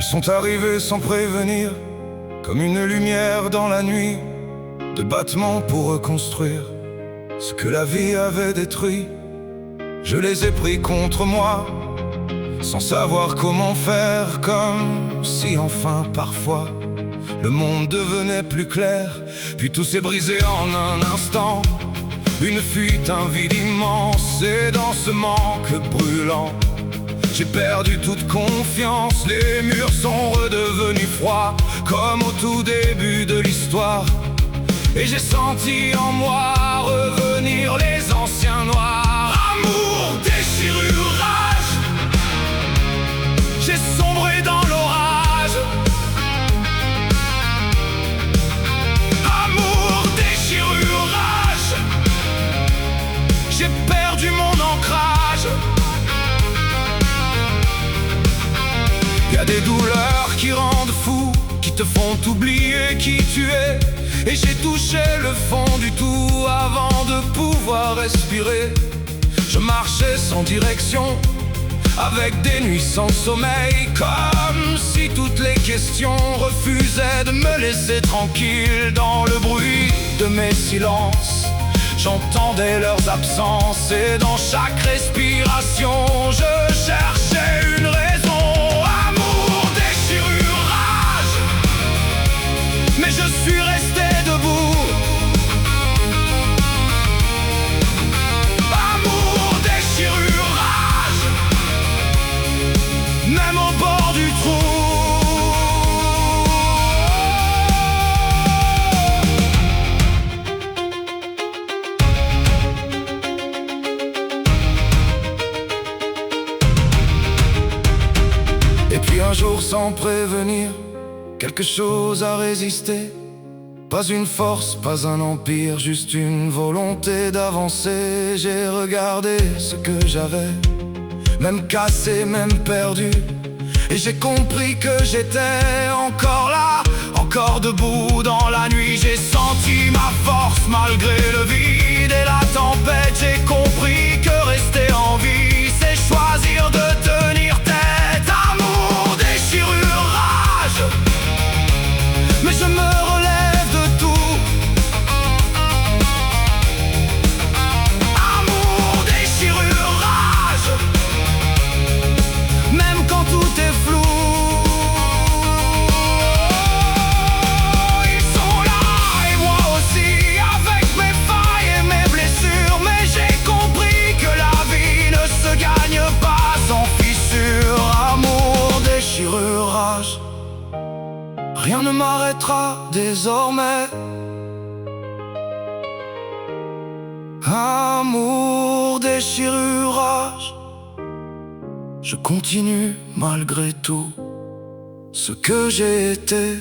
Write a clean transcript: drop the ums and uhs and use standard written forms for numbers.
sont arrivés sans prévenir, comme une lumière dans la nuit, de battements pour reconstruire ce que la vie avait détruit. Je les ai pris contre moi, sans savoir comment faire, comme si enfin parfois le monde devenait plus clair. Puis tout s'est brisé en un instant, une fuite, un vide immense. Et dans ce manque brûlant, j'ai perdu toute confiance. Les murs sont redevenus froids, comme au tout début de l'histoire. Et j'ai senti en moi revenir les anciens noirs. Amour, déchirure, rage, j'ai sombré dans l'orage. Amour, déchirure, rage, j'ai perdu mon ancrage. Y a des douleurs qui rendent fou, qui te font oublier qui tu es. Et j'ai touché le fond du tout avant de pouvoir respirer. Je marchais sans direction, avec des nuits sans sommeil, comme si toutes les questions refusaient de me laisser tranquille. Dans le bruit de mes silences, j'entendais leurs absences. Et dans chaque respiration, je cherchais une raison. Amour, déchirure, rage, mais je suis resté debout. Amour, déchirure, rage, même au bord du trou. Et puis un jour, sans prévenir, quelque chose a résisté. Pas une force, pas un empire, juste une volonté d'avancer. J'ai regardé ce que j'avais, même cassé, même perdu. Et j'ai compris que j'étais encore là, encore debout dans la nuit. J'ai senti ma force malgré le vide et la tempête. J'ai compris que rester en vie, c'est choisir de tenir tête. Amour, déchirure, rage, mais je me relève de tout. Amour, déchirure, rage, même quand tout est flou. Ils sont là et moi aussi, avec mes failles et mes blessures. Mais j'ai compris que la vie ne se gagne pas sans fissure. Amour, déchirure, rage, rien ne m'arrêtera désormais. Amour, déchirure, rage, je continue malgré tout ce que j'ai été.